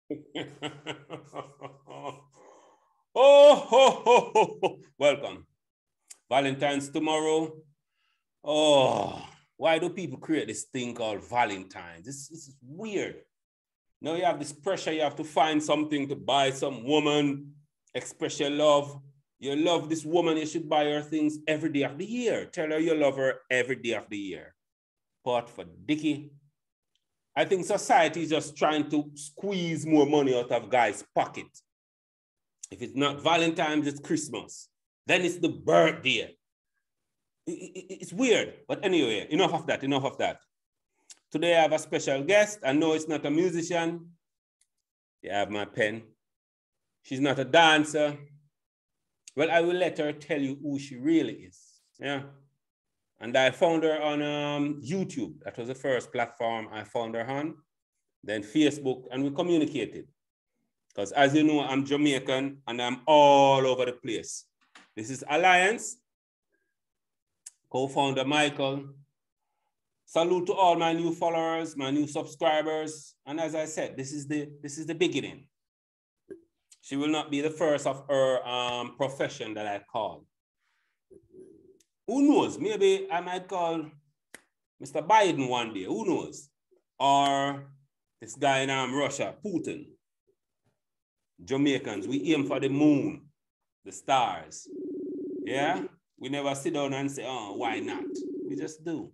Oh, ho, ho, ho, ho. Welcome. Valentine's tomorrow. Oh, why do people create this thing called Valentine's? This is weird. Now you have this pressure, you have to find something to buy some woman, express your love. You love this woman, you should buy her things every day of the year. Tell her you love her every day of the year. But for Dickie, I think society is just trying to squeeze more money out of guys' pocket. If it's not Valentine's, it's Christmas. Then it's the birthday. It's weird. But anyway, enough of that. Today I have a special guest. I know it's not a musician. You have my pen. She's not a dancer. Well, I will let her tell you who she really is. Yeah. And I found her on YouTube. That was the first platform I found her on. Then Facebook, and we communicated. Because as you know, I'm Jamaican and I'm all over the place. This is Alliance, co-founder Michael. Salute to all my new followers, my new subscribers. And as I said, this is the beginning. She will not be the first of her profession that I call. Who knows? Maybe I might call Mr. Biden one day. Who knows? Or this guy in Russia, Putin. Jamaicans, we aim for the moon, the stars. Yeah? We never sit down and say, oh, why not? We just do.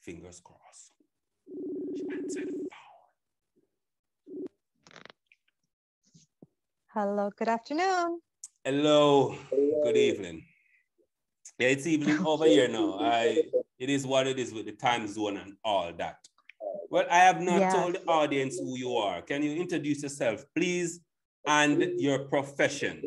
Fingers crossed. She answered the phone. Hello, good afternoon. Hello, good evening. Yeah, it's evening over here now. It is what it is with the time zone and all that. Well, I have not told the audience who you are. Can you introduce yourself, please, and your profession?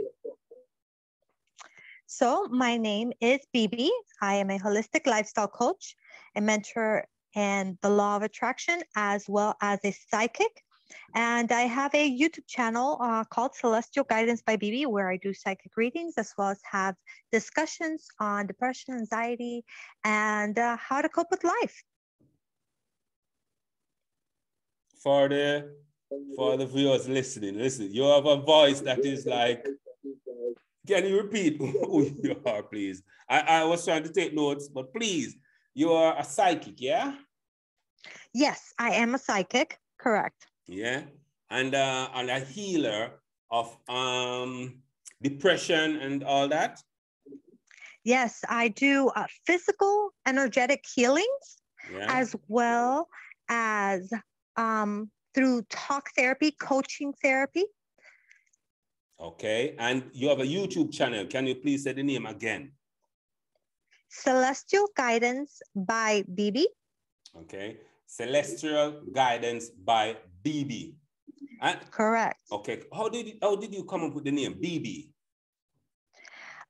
So my name is Bibi. I am a holistic lifestyle coach, a mentor in the law of attraction, as well as a psychic. And I have a YouTube channel called Celestial Guidance by Bibi, where I do psychic readings, as well as have discussions on depression, anxiety, and how to cope with life. For the viewers listening, listen, you have a voice that is like, can you repeat who you are, please? I was trying to take notes, but please, you are a psychic, yeah? Yes, I am a psychic, correct. Yeah, and a healer of depression and all that? Yes, I do physical, energetic healings, as well as through talk therapy, coaching therapy. Okay, and you have a YouTube channel. Can you please say the name again? Celestial Guidance by Bibi. Okay, Celestial Guidance by Bibi. Correct. Okay, how did you come up with the name Bibi?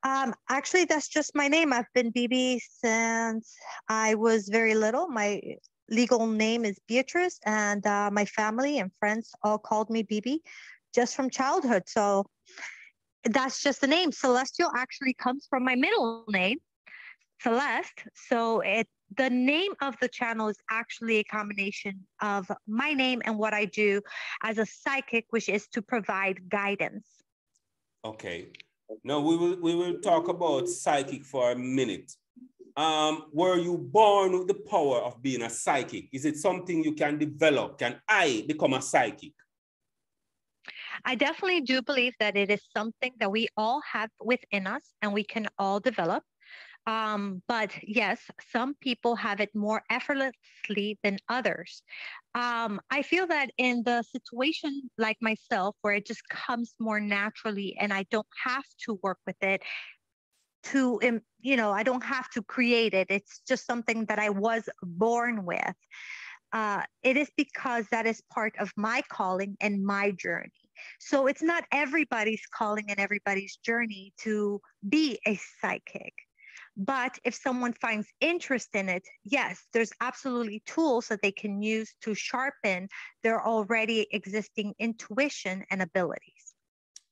Actually, that's just my name. I've been Bibi since I was very little. My legal name is Beatrice, and my family and friends all called me Bibi just from childhood. So that's just the name. Celestial actually comes from my middle name, Celeste. So the name of the channel is actually a combination of my name and what I do as a psychic, which is to provide guidance. Okay. Now we will talk about psychic for a minute. Were you born with the power of being a psychic? Is it something you can develop? Can I become a psychic? I definitely do believe that it is something that we all have within us and we can all develop. But yes, some people have it more effortlessly than others. I feel that in the situation like myself, where it just comes more naturally and I don't have to work with it I don't have to create it. It's just something that I was born with. It is because that is part of my calling and my journey. So it's not everybody's calling and everybody's journey to be a psychic. But if someone finds interest in it, yes, there's absolutely tools that they can use to sharpen their already existing intuition and abilities.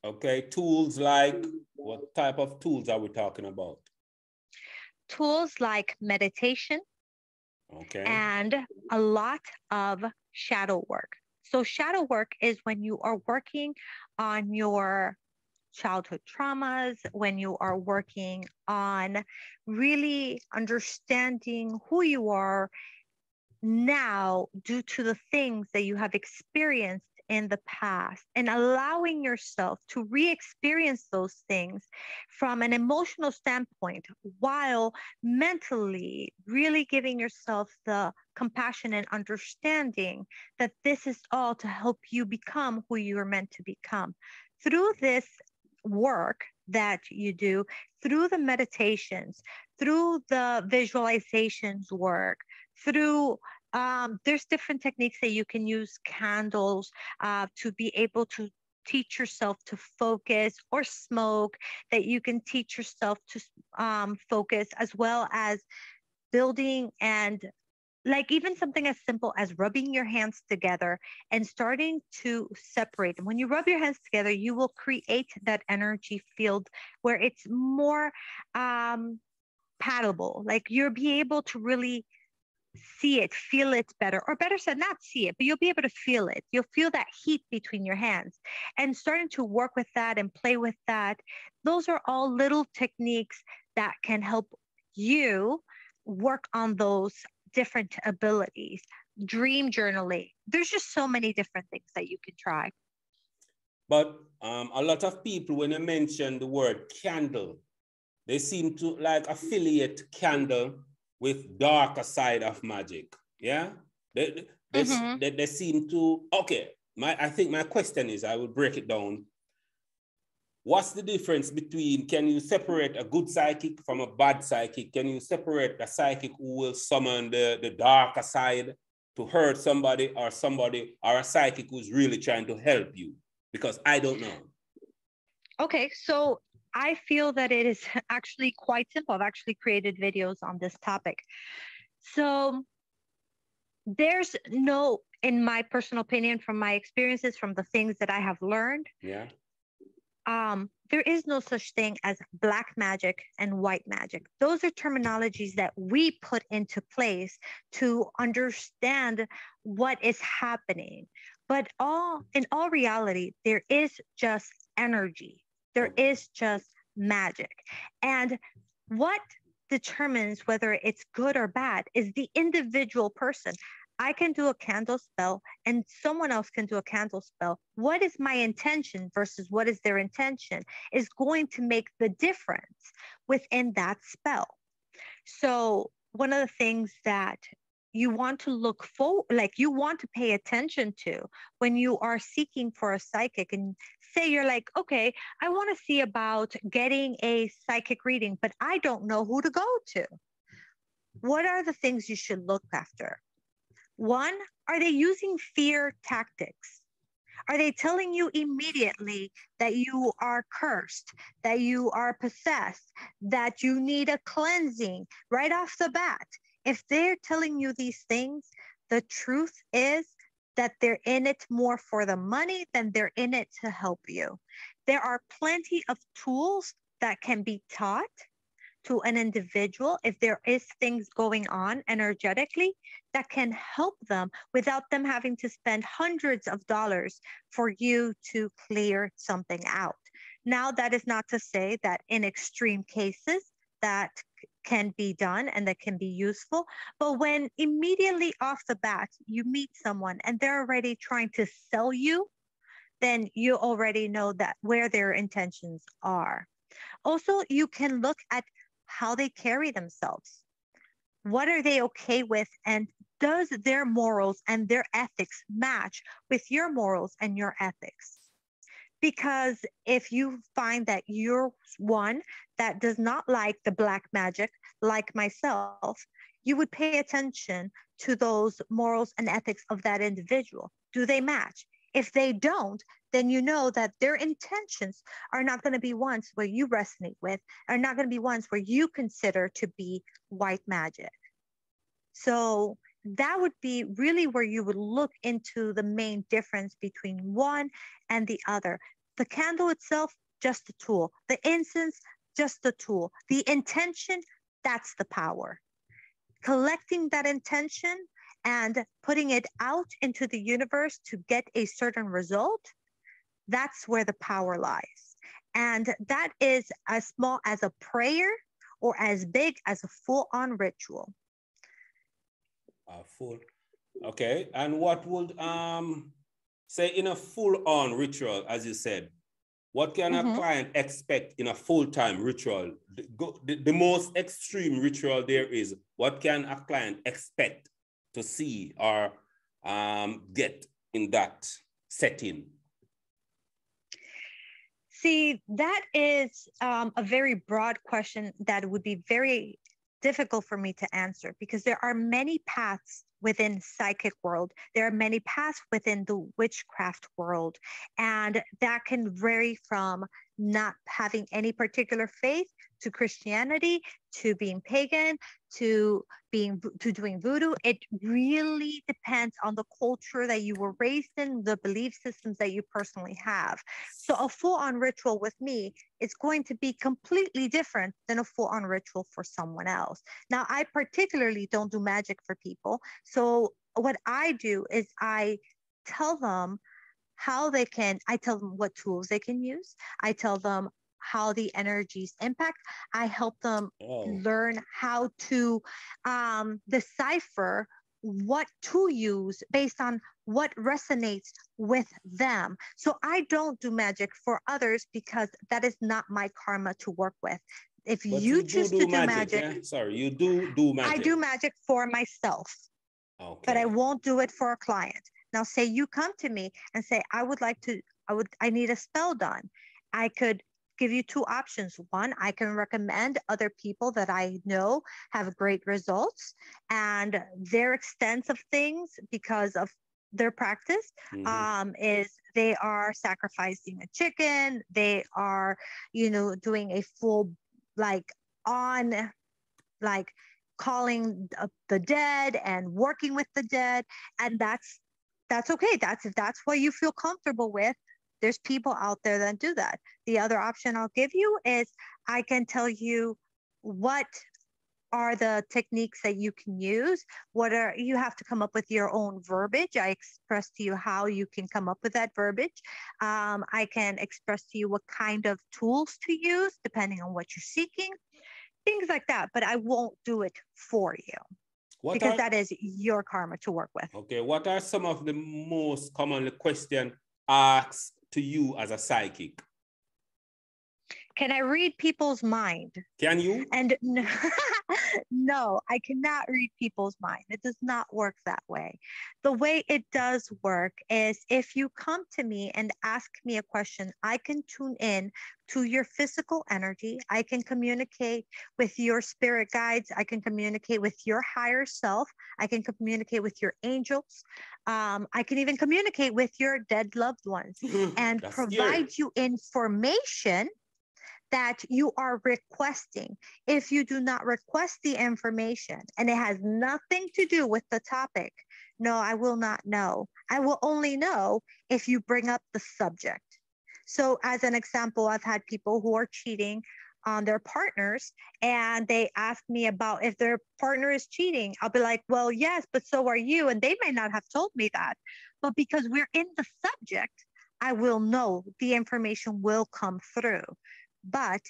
Okay, tools like, what type of tools are we talking about? Tools like meditation, okay, and a lot of shadow work. So shadow work is when you are working on your childhood traumas, when you are working on really understanding who you are now due to the things that you have experienced in the past, and allowing yourself to re-experience those things from an emotional standpoint while mentally really giving yourself the compassion and understanding that this is all to help you become who you are meant to become. Through this work that you do, through the meditations, through the visualizations work, through there's different techniques that you can use, candles, to be able to teach yourself to focus, or smoke that you can teach yourself to focus, as well as building, and like even something as simple as rubbing your hands together and starting to separate. And when you rub your hands together, you will create that energy field where it's more palatable. Like you'll be able to really see it, feel it better, or better said, not see it, but you'll be able to feel it. You'll feel that heat between your hands, and starting to work with that and play with that. Those are all little techniques that can help you work on those different abilities. Dream journaling. There's just so many different things that you can try. But a lot of people, when you mention the word candle, they seem to like affiliate candle with darker side of magic. Yeah, they seem to. Okay, I think my question is, I will break it down. What's the difference between, can you separate a good psychic from a bad psychic? Can you separate a psychic who will summon the darker side to hurt somebody, or a psychic who's really trying to help you? Because I don't know. Okay, so I feel that it is actually quite simple. I've actually created videos on this topic. So there's no, in my personal opinion, from my experiences, from the things that I have learned, yeah, there is no such thing as black magic and white magic. Those are terminologies that we put into place to understand what is happening. But in all reality, there is just energy. There is just magic. And what determines whether it's good or bad is the individual person. I can do a candle spell and someone else can do a candle spell. What is my intention versus what is their intention is going to make the difference within that spell. So one of the things that you want to look for, like you want to pay attention to when you are seeking for a psychic, and say you're like, okay, I want to see about getting a psychic reading, but I don't know who to go to. What are the things you should look after? One, are they using fear tactics? Are they telling you immediately that you are cursed, that you are possessed, that you need a cleansing right off the bat? If they're telling you these things, the truth is that they're in it more for the money than they're in it to help you. There are plenty of tools that can be taught to an individual if there is things going on energetically that can help them without them having to spend hundreds of dollars for you to clear something out. Now, that is not to say that in extreme cases that can be done and that can be useful, but when immediately off the bat you meet someone and they're already trying to sell you, then you already know that where their intentions are. Also, you can look at how they carry themselves. What are they okay with? And does their morals and their ethics match with your morals and your ethics? Because if you find that you're one that does not like the black magic, like myself, you would pay attention to those morals and ethics of that individual. Do they match? If they don't, then you know that their intentions are not going to be ones where you resonate with, are not going to be ones where you consider to be white magic. So that would be really where you would look into the main difference between one and the other. The candle itself, just a tool. The incense, just a tool. The intention, that's the power. Collecting that intention and putting it out into the universe to get a certain result, that's where the power lies. And that is as small as a prayer or as big as a full-on ritual. Full. Okay. And what would say in a full-on ritual, as you said, what can a client expect in a full-time ritual? The most extreme ritual there is, what can a client expect to see or get in that setting? See, that is a very broad question that would be very difficult for me to answer, because there are many paths within psychic world. There are many paths within the witchcraft world, and that can vary from not having any particular faith to Christianity to being pagan to doing voodoo. It really depends on the culture that you were raised in, the belief systems that you personally have. So a full-on ritual with me is going to be completely different than a full-on ritual for someone else. Now, I particularly don't do magic for people. So what I do is I tell them I tell them what tools they can use. I tell them how the energies impact. I help them learn how to decipher what to use based on what resonates with them. So I don't do magic for others because that is not my karma to work with. If you choose to do magic, yeah? Sorry, you do magic. I do magic for myself, but I won't do it for a client. Now, say you come to me and say, I need a spell done. I could give you two options. One, I can recommend other people that I know have great results, and their extensive things because of their practice is they are sacrificing a chicken. They are, doing a full calling up the dead and working with the dead. And that's okay. If that's what you feel comfortable with, there's people out there that do that. The other option I'll give you is I can tell you what are the techniques that you can use. You have to come up with your own verbiage. I express to you how you can come up with that verbiage. I can express to you what kind of tools to use depending on what you're seeking, things like that. But I won't do it for you because that is your karma to work with. Okay, what are some of the most commonly questions asked to you as a psychic? Can I read people's mind? Can you? And no, I cannot read people's mind. It does not work that way. The way it does work is if you come to me and ask me a question, I can tune in to your physical energy. I can communicate with your spirit guides. I can communicate with your higher self. I can communicate with your angels. I can even communicate with your dead loved ones and provide you information that you are requesting. If you do not request the information and it has nothing to do with the topic, no, I will not know. I will only know if you bring up the subject. So as an example, I've had people who are cheating on their partners and they ask me about if their partner is cheating. I'll be like, well, yes, but so are you. And they may not have told me that. But because we're in the subject, I will know, the information will come through. But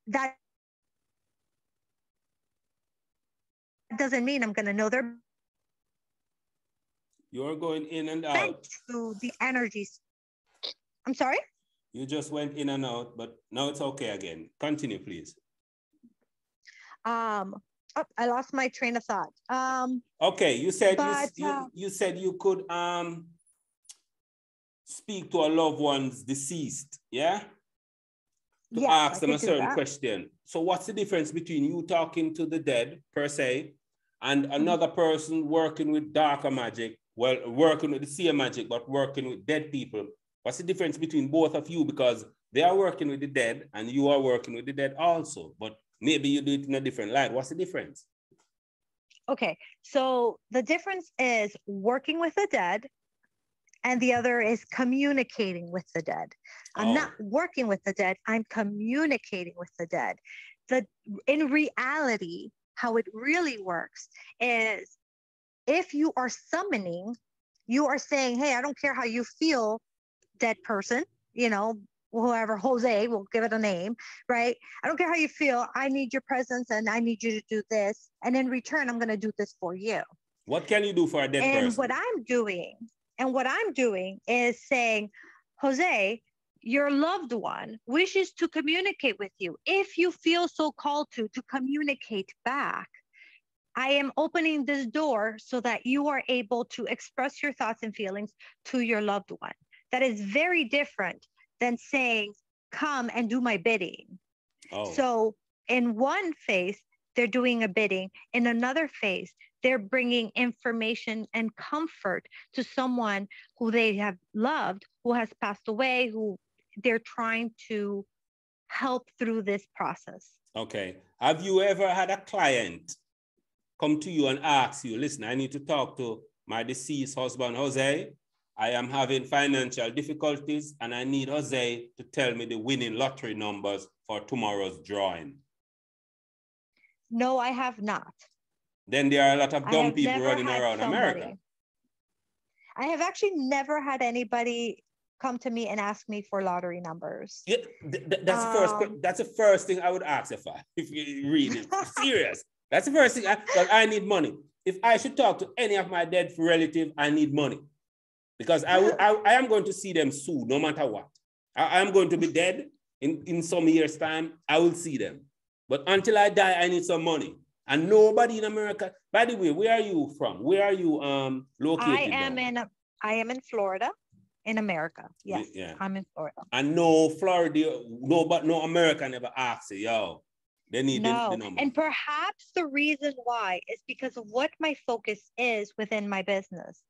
that doesn't mean I'm going to know their. You're going in and out. To the energies. I'm sorry? You just went in and out, but now it's okay again. Continue, please. I lost my train of thought. Okay, you said you said you could speak to a loved one's deceased, yeah? To ask them a certain question. So what's the difference between you talking to the dead per se and another person working with darker magic, well, working with the same magic, but working with dead people? What's the difference between both of you? Because they are working with the dead and you are working with the dead also, but maybe you do it in a different light. What's the difference? Okay, so the difference is working with the dead and the other is communicating with the dead. I'm not working with the dead, I'm communicating with the dead. In reality, how it really works is if you are summoning, you are saying, hey, I don't care how you feel, dead person, you know, whoever, Jose, we'll give it a name, right? I don't care how you feel. I need your presence and I need you to do this. And in return, I'm going to do this for you. What can you do for a dead And person? what I'm doing is saying, Jose, your loved one wishes to communicate with you. If you feel so called to communicate back, I am opening this door so that you are able to express your thoughts and feelings to your loved one. That is very different than saying, come and do my bidding. Oh. So in one phase, they're doing a bidding. In another phase, they're bringing information and comfort to someone who they have loved, who has passed away, who they're trying to help through this process. Okay. Have you ever had a client come to you and ask you, listen, I need to talk to my deceased husband, Jose. I am having financial difficulties and I need Jose to tell me the winning lottery numbers for tomorrow's drawing? No, I have not. Then there are a lot of dumb people running around America. I have actually never had anybody come to me and ask me for lottery numbers. Yeah, that's the first thing I would ask if you read it. Serious. That's the first thing, because I need money. If I should talk to any of my dead relative, I need money. Because I am going to see them soon, no matter what. I am going to be dead in some years' time. I will see them. But until I die, I need some money. And nobody in America, by the way, where are you from? Where are you located? I am in Florida, in America. Yes, yeah. I'm in Florida. And no Florida, no American ever asks you, yo, they need the number. And perhaps the reason why is because of what my focus is within my business.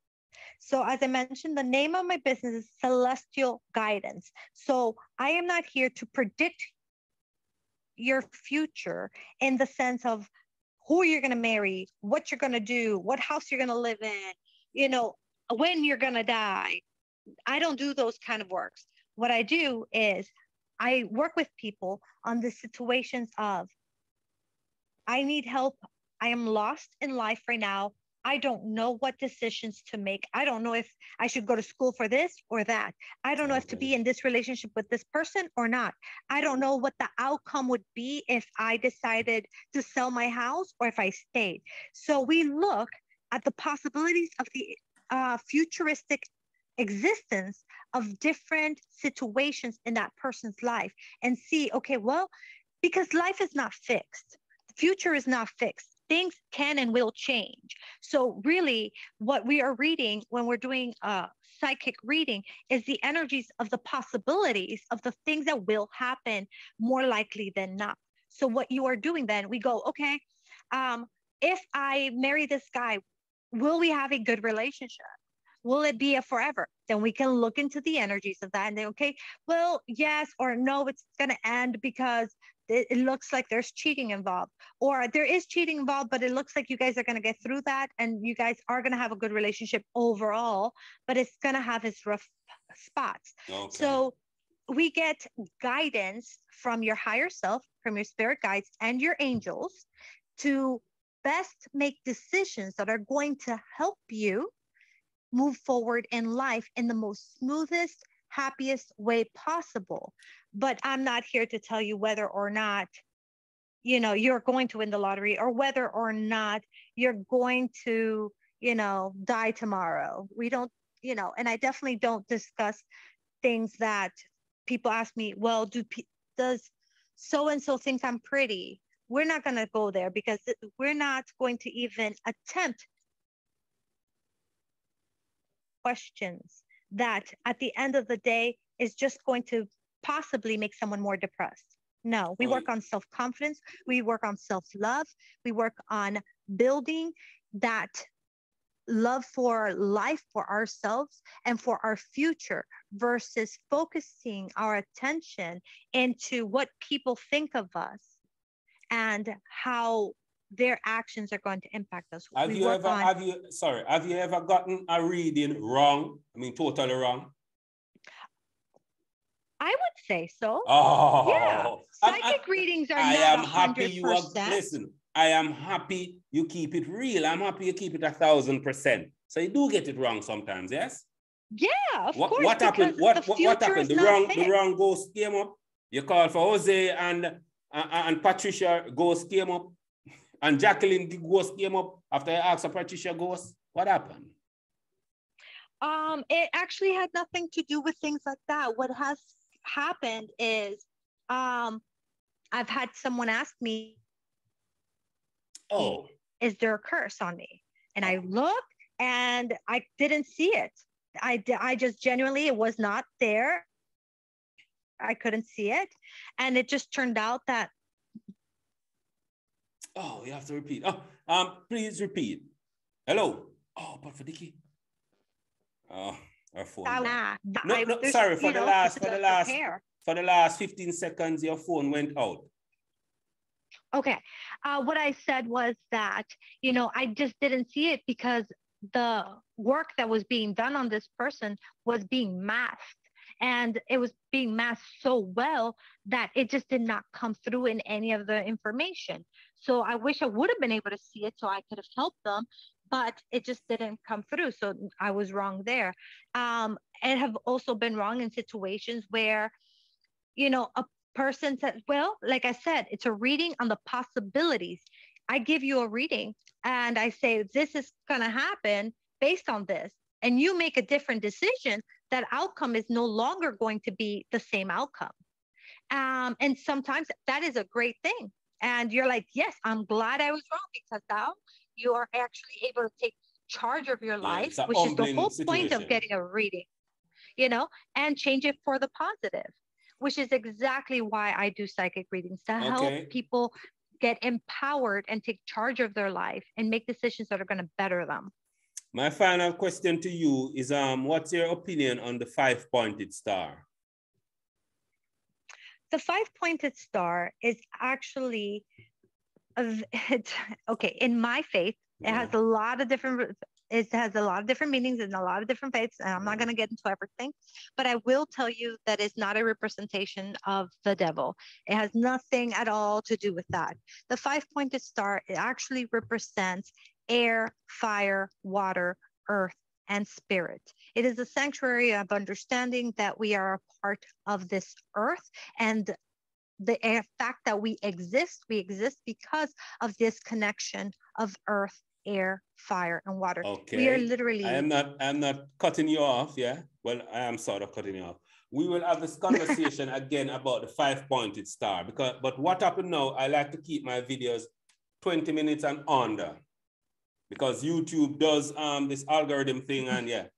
So as I mentioned, the name of my business is Celestial Guidance. So I am not here to predict your future in the sense of who you're going to marry, what you're going to do, what house you're going to live in, you know, when you're going to die. I don't do those kind of works. What I do is I work with people on the situations of, I need help. I am lost in life right now. I don't know what decisions to make. I don't know if I should go to school for this or that. I don't know if to be in this relationship with this person or not. I don't know what the outcome would be if I decided to sell my house or if I stayed. So we look at the possibilities of the futuristic existence of different situations in that person's life and see, okay, well, because life is not fixed. The future is not fixed. Things can and will change. So really what we are reading when we're doing a psychic reading is the energies of the possibilities of the things that will happen more likely than not. So what you are doing then, we go, okay, if I marry this guy, will we have a good relationship? Will it be a forever? Then we can look into the energies of that and say, okay, well, yes or no, it's going to end because it looks like there's cheating involved, or there is cheating involved, but it looks like you guys are going to get through that and you guys are going to have a good relationship overall, but it's going to have its rough spots. Okay. So we get guidance from your higher self, from your spirit guides and your angels to best make decisions that are going to help you move forward in life in the most smoothest, happiest way possible. But I'm not here to tell you whether or not, you know, you're going to win the lottery or whether or not you're going to, you know, die tomorrow. We don't, you know, and I definitely don't discuss things that people ask me, well, does so-and-so think I'm pretty? We're not going to go there because we're not going to even attempt questions that at the end of the day is just going to possibly make someone more depressed. No, we work on self-confidence. We work on self-love. We work on building that love for life, for ourselves, and for our future versus focusing our attention into what people think of us and how their actions are going to impact us. Have you ever gotten a reading wrong? I mean, totally wrong? I would say so. Oh, yeah. Psychic readings are not 100%. Listen, I am happy you keep it real. I'm happy you keep it 1,000%. So you do get it wrong sometimes, yes? Yeah, of course. What happened? What happened? The wrong ghost came up. You called for Jose and Patricia ghost came up. And Jacqueline ghost came up after I asked for Patricia ghost. What happened? It actually had nothing to do with things like that. What has happened is I've had someone ask me, oh, is there a curse on me? And I looked and I didn't see it. I just genuinely, it was not there. I couldn't see it. And it just turned out that. Oh, you have to repeat. Please repeat. Hello. Oh, but for Dickie. Oh, our phone. Sorry, for the last 15 seconds, your phone went out. Okay. What I said was that, I just didn't see it because the work that was being done on this person was being masked. And it was being masked so well that it just did not come through in any of the information. So I wish I would have been able to see it so I could have helped them, but it just didn't come through. So I was wrong there. I have also been wrong in situations where, a person said, well, like I said, it's a reading on the possibilities. I give you a reading and I say, this is going to happen based on this. And you make a different decision, that outcome is no longer going to be the same outcome. And sometimes that is a great thing. And you're like, yes, I'm glad I was wrong, because now you are actually able to take charge of your life, which is the whole point of getting a reading, and change it for the positive, which is exactly why I do psychic readings, to help people get empowered and take charge of their life and make decisions that are going to better them. My final question to you is, what's your opinion on the 5-pointed star? The 5-pointed star is actually, okay, in my faith, it has a lot of different, meanings and a lot of different faiths, and I'm not going to get into everything, but I will tell you that it's not a representation of the devil. It has nothing at all to do with that. The 5-pointed star, it actually represents air, fire, water, earth, and spirit. It is a sanctuary of understanding that we are a part of this earth, and the fact that we exist because of this connection of earth, air, fire, and water. Okay. We are literally. I'm not cutting you off, yeah? Well, I am sort of cutting you off. We will have this conversation again about the 5-pointed star, but what happened now, I like to keep my videos 20 minutes and under, because YouTube does this algorithm thing, and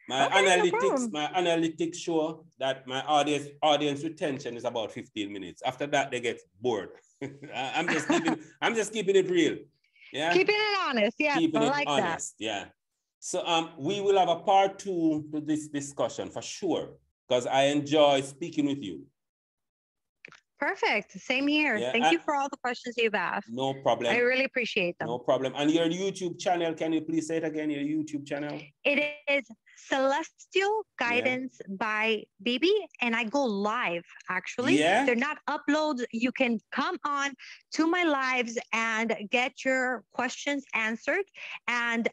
my analytics show that my audience retention is about 15 minutes. After that, they get bored. I'm just keeping it real. Yeah. Keeping it honest. Yeah. Keeping it like honest. That. Yeah. So we will have a part 2 to this discussion for sure, because I enjoy speaking with you. Perfect. Same here. Yeah, Thank you for all the questions you've asked. No problem. I really appreciate them. No problem. And your YouTube channel, can you please say it again, your YouTube channel? It is Celestial Guidance by Bibi, and I go live, actually. Yeah. They're not uploads. You can come on to my lives and get your questions answered. And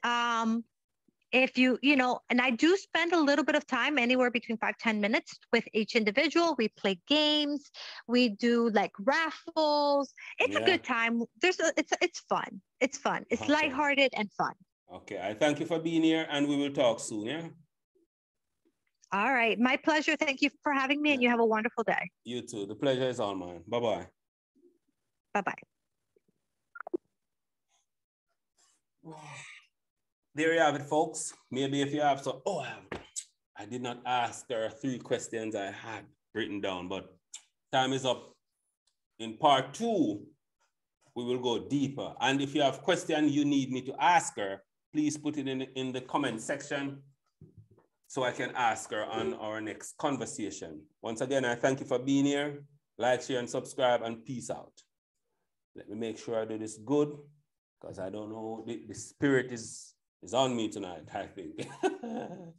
if and I do spend a little bit of time, anywhere between 5-10 minutes with each individual. We play games, we do like raffles. It's a good time. It's fun. It's fun. It's lighthearted and fun. Okay, I thank you for being here, and we will talk soon. Yeah. All right, my pleasure. Thank you for having me, and you have a wonderful day. You too. The pleasure is all mine. Bye-bye. Bye-bye. There you have it, folks. Maybe if you have some, I did not ask her 3 questions I had written down, but time is up. In part 2, we will go deeper. And if you have questions you need me to ask her, please put it in the comment section so I can ask her on our next conversation. Once again, I thank you for being here. Like, share, and subscribe, and peace out. Let me make sure I do this good, because I don't know, the spirit is on me tonight, I think.